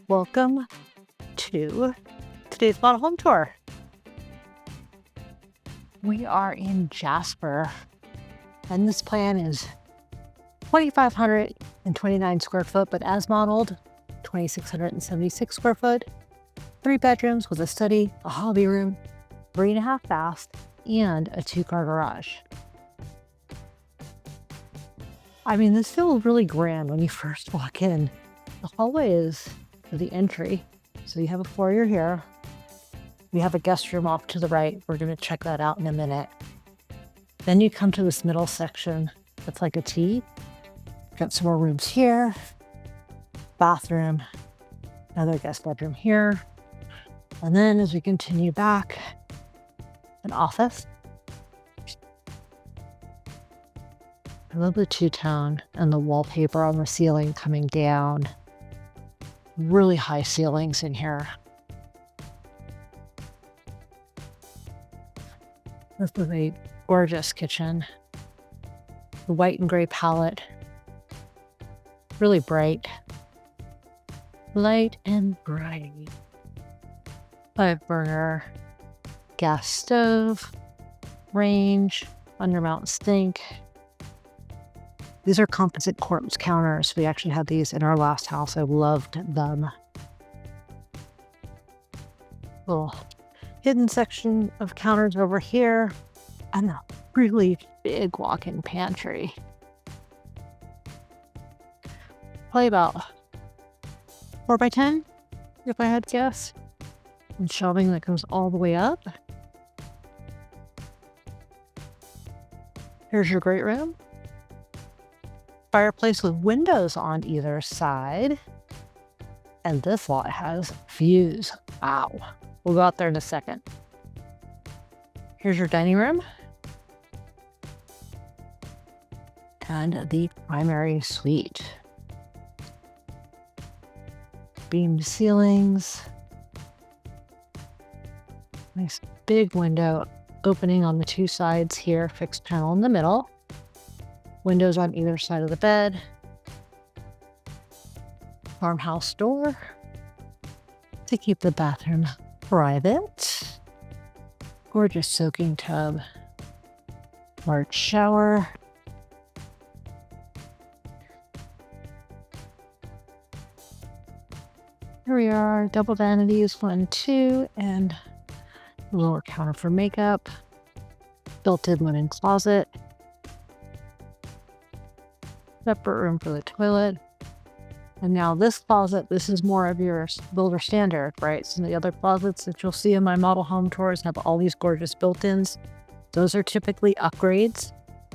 Welcome to today's model home tour. We are in Jasper, and this plan is 2,529 square foot, but as modeled, 2,676 square foot, 3 bedrooms with a study, a hobby room, 3.5 baths, and a 2-car garage. I mean, this feels really grand when you first walk in. The hallway is the entry. So you have a foyer here. We have a guest room off to the right. We're going to check that out in a minute. Then you come to this middle section that's like a T. Got some more rooms here. Bathroom. Another guest bedroom here. And then as we continue back, an office. I love the two-tone and the wallpaper on the ceiling coming down. Really high ceilings in here. This is a gorgeous kitchen. The white and gray palette. Really bright. Light and bright. 5-burner gas stove. Range. Undermount sink. These are composite quartz counters. We actually had these in our last house. I loved them. Little hidden section of counters over here. And a really big walk-in pantry. Probably about 4x10, if I had to guess. And shelving that goes all the way up. Here's your great room. Fireplace with windows on either side. And this lot has views. Wow. We'll go out there in a second. Here's your dining room. And the primary suite. Beamed ceilings. Nice big window opening on the 2 sides here. Fixed panel in the middle. Windows on either side of the bed. Farmhouse door to keep the bathroom private. Gorgeous soaking tub. Large shower. Here we are, double vanities, 1, 2, and a lower counter for makeup. Built-in linen closet. Separate room for the toilet. And now this closet, this is more of your builder standard, right? So the other closets that you'll see in my model home tours have all these gorgeous built-ins. Those are typically upgrades,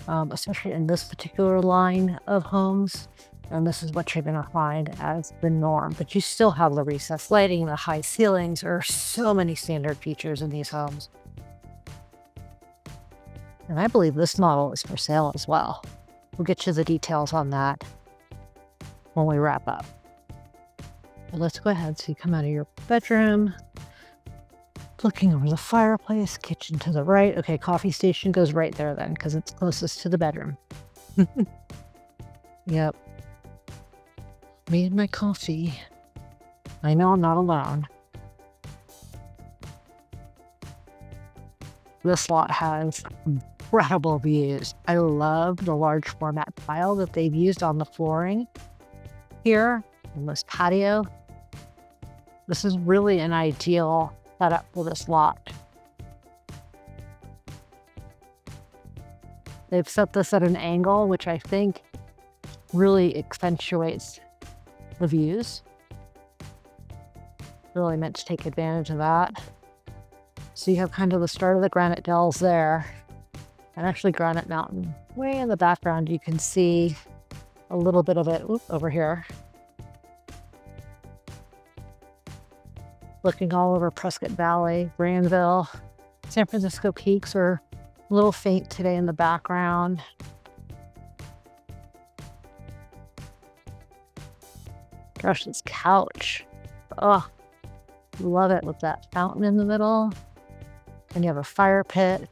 especially in this particular line of homes. And this is what you're going to find as the norm. But you still have the recessed lighting, the high ceilings. There are so many standard features in these homes. And I believe this model is for sale as well. We'll get you the details on that when we wrap up. But let's go ahead. So you come out of your bedroom, looking over the fireplace, kitchen to the right. Okay, coffee station goes right there then because it's closest to the bedroom. Yep. Made my coffee. I know I'm not alone. This lot has incredible views. I love the large format tile that they've used on the flooring here in this patio. This is really an ideal setup for this lot. They've set this at an angle, which I think really accentuates the views. Really meant to take advantage of that. So you have kind of the start of the granite dells there. And actually Granite Mountain. Way in the background, you can see a little bit of it over here. Looking all over Prescott Valley, Granville. San Francisco peaks are a little faint today in the background. Gosh, this couch. Oh, love it with that fountain in the middle. And you have a fire pit.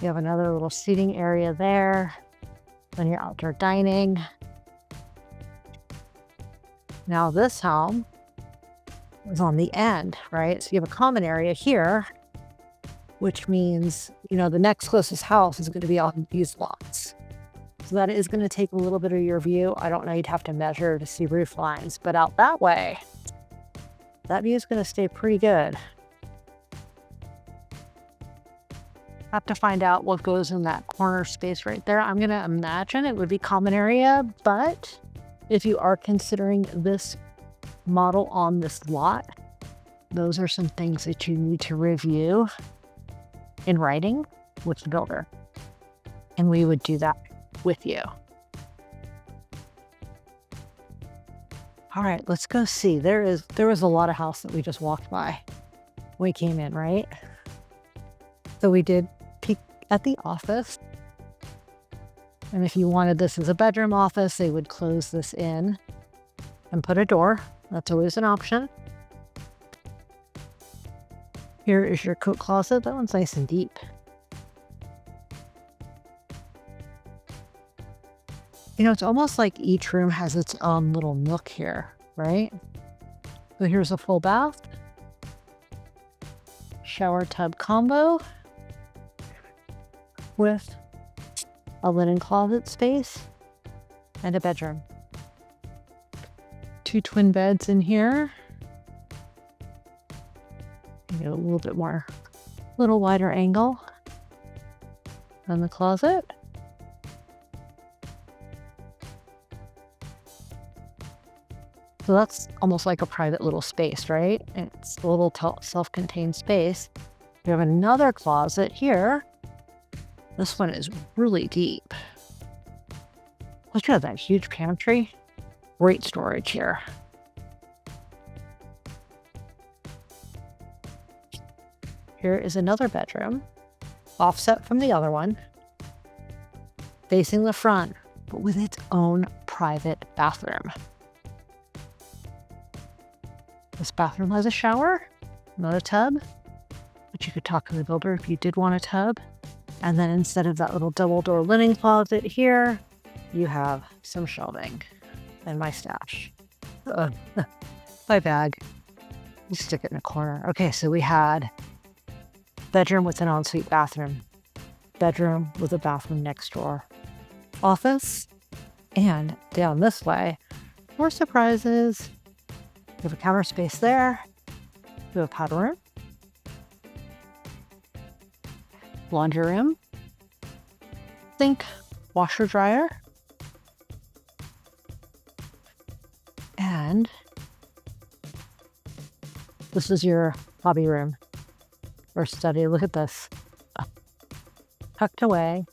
You have another little seating area there. Then your outdoor dining. Now this home is on the end, right? So you have a common area here, which means, you know, the next closest house is going to be on these lots. So that is going to take a little bit of your view. I don't know, you'd have to measure to see roof lines, but out that way, that view is going to stay pretty good. Have to find out what goes in that corner space right there. I'm going to imagine it would be common area, but if you are considering this model on this lot, those are some things that you need to review in writing with the builder. And we would do that with you. All right, let's go see. There was a lot of house that we just walked by when we came in, right? So we did peek at the office. And if you wanted this as a bedroom office, they would close this in and put a door. That's always an option. Here is your coat closet. That one's nice and deep. You know, it's almost like each room has its own little nook here, right? So here's a full bath, shower tub combo with a linen closet space and a bedroom. 2 twin beds in here. Get a little bit more, little wider angle on the closet. So that's almost like a private little space, right? It's a little self-contained space. We have another closet here. This one is really deep. Look at that huge pantry. Great storage here. Here is another bedroom, offset from the other one, facing the front, but with its own private bathroom. This bathroom has a shower, not a tub, but you could talk to the builder if you did want a tub. And then instead of that little double door linen closet here, you have some shelving and my stash. My bag. You stick it in a corner. Okay, so we had bedroom with an ensuite bathroom, bedroom with a bathroom next door, office, and down this way, more surprises. You have a counter space there. You have a powder room, laundry room, sink, washer dryer, and this is your hobby room or study. Look at this. Tucked away.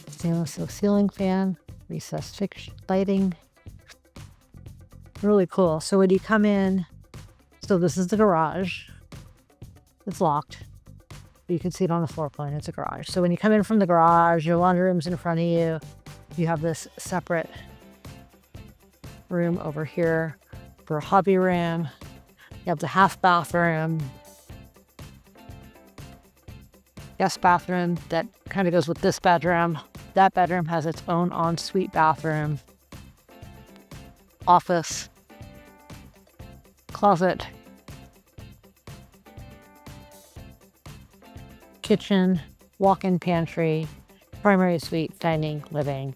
Stainless steel ceiling fan, recessed fixed lighting. Really cool. So when you come in, so this is the garage. It's locked. You can see it on the floor plan. It's a garage. So when you come in from the garage, your laundry room's in front of you. You have this separate room over here for a hobby room. You have the half bathroom, guest bathroom that kind of goes with this bedroom. That bedroom has its own ensuite bathroom, office, closet, kitchen, walk-in pantry, primary suite, dining, living.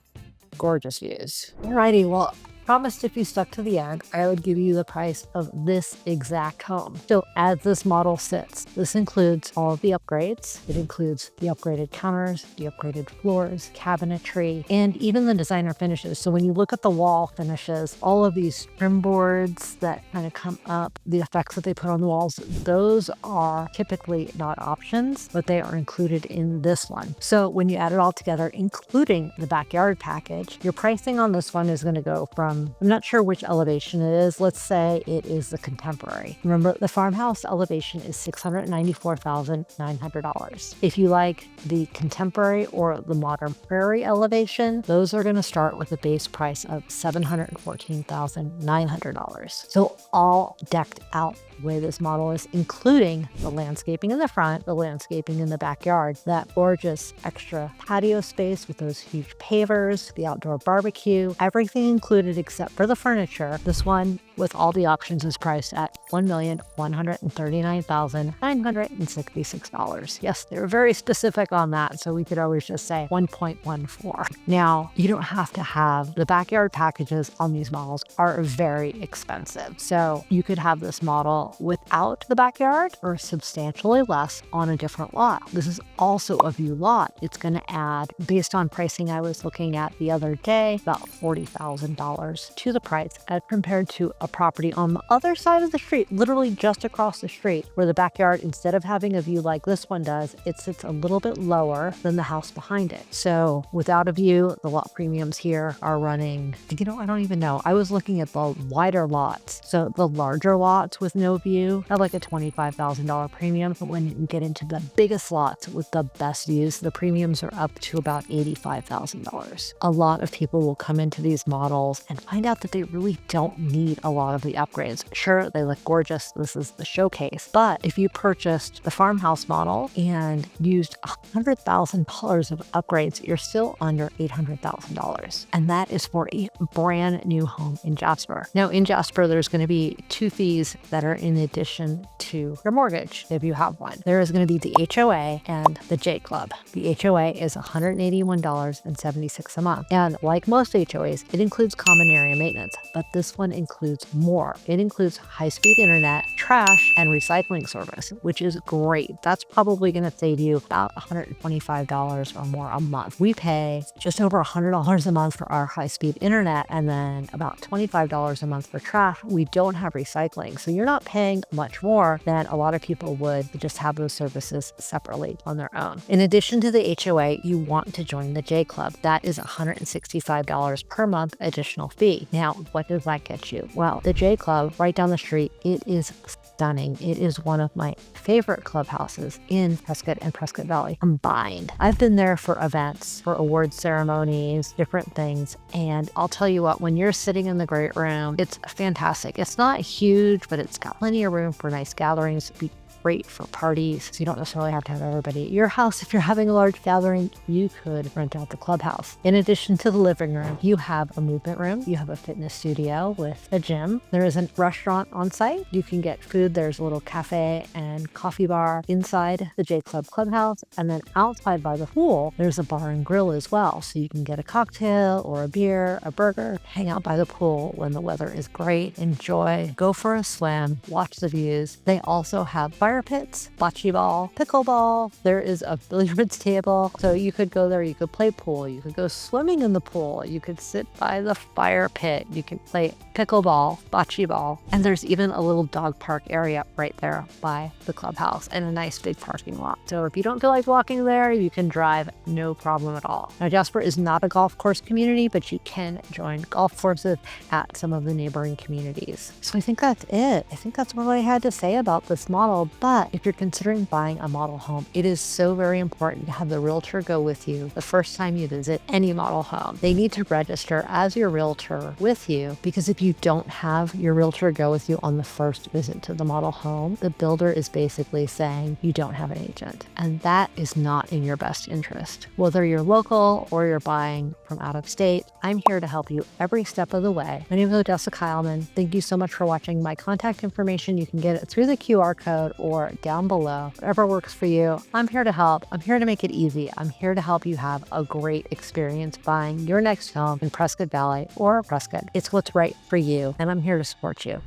Gorgeous views. Alrighty, well, promised if you stuck to the end, I would give you the price of this exact home. So as this model sits, this includes all of the upgrades. It includes the upgraded counters, the upgraded floors, cabinetry, and even the designer finishes. So when you look at the wall finishes, all of these trim boards that kind of come up, the effects that they put on the walls, those are typically not options, but they are included in this one. So when you add it all together, including the backyard package, your pricing on this one is going to go from, I'm not sure which elevation it is. Let's say it is the contemporary. Remember, the farmhouse elevation is $694,900. If you like the contemporary or the modern prairie elevation, those are going to start with a base price of $714,900. So all decked out the way this model is, including the landscaping in the front, the landscaping in the backyard, that gorgeous extra patio space with those huge pavers, the outdoor barbecue, everything included except for the furniture. This one with all the options is priced at $1,139,966. Yes, they were very specific on that, so we could always just say 1.14. Now, you don't have to have the backyard packages on these models are very expensive. So you could have this model without the backyard or substantially less on a different lot. This is also a view lot. It's going to add, based on pricing I was looking at the other day, about $40,000 to the price as compared to a property on the other side of the street, literally just across the street, where the backyard, instead of having a view like this one does, it sits a little bit lower than the house behind it. So without a view, the lot premiums here are running, I don't even know. I was looking at the wider lots. So the larger lots with no view have like a $25,000 premium. But when you get into the biggest lots with the best views, the premiums are up to about $85,000. A lot of people will come into these models and find out that they really don't need a lot of the upgrades. Sure, they look gorgeous. This is the showcase. But if you purchased the farmhouse model and used $100,000 of upgrades, you're still under $800,000. And that is for a brand new home in Jasper. Now, in Jasper, there's going to be two fees that are in addition to your mortgage if you have one. There is going to be the HOA and the J Club. The HOA is $181.76 a month. And like most HOAs, it includes common area maintenance, but this one includes more. It includes high-speed internet, trash, and recycling service, which is great. That's probably going to save you about $125 or more a month. We pay just over $100 a month for our high-speed internet and then about $25 a month for trash. We don't have recycling, so you're not paying much more than a lot of people would to just have those services separately on their own. In addition to the HOA, you want to join the J Club. That is $165 per month additional fee. Now, what does that get you? Well, the J Club right down the street, it is stunning. It is one of my favorite clubhouses in Prescott and Prescott Valley combined. I've been there for events, for award ceremonies, different things. And I'll tell you what, when you're sitting in the great room, it's fantastic. It's not huge, but it's got plenty of room for nice gatherings. It'd be great for parties. So you don't necessarily have to have everybody at your house. If you're having a large gathering, you could rent out the clubhouse. In addition to the living room, you have a movement room. You have a fitness studio with a gym. There is a restaurant on site. You can get food. There's a little cafe and coffee bar inside the J Club clubhouse. And then outside by the pool, there's a bar and grill as well. So you can get a cocktail or a beer, a burger, hang out by the pool when the weather is great, enjoy, go for a swim, watch the views. They also have fire pits, bocce ball, pickleball. There is a billiards table. So you could go there, you could play pool, you could go swimming in the pool, you could sit by the fire pit, you can play pickleball, bocce ball, and there's even a little dog park area right there by the clubhouse and a nice big parking lot. So if you don't feel like walking there, you can drive, no problem at all. Now, Jasper is not a golf course community, but you can join golf courses at some of the neighboring communities. So I think that's it. I think that's what I had to say about this model. But if you're considering buying a model home, it is so very important to have the realtor go with you the first time you visit any model home. They need to register as your realtor with you, because if you don't have your realtor go with you on the first visit to the model home, the builder is basically saying you don't have an agent. And that is not in your best interest. Whether you're local or you're buying from out of state, I'm here to help you every step of the way. My name is Odessa Kyleman. Thank you so much for watching. My contact information, you can get it through the QR code or down below, whatever works for you. I'm here to help. I'm here to make it easy. I'm here to help you have a great experience buying your next home in Prescott Valley or Prescott. It's what's right for you, and I'm here to support you.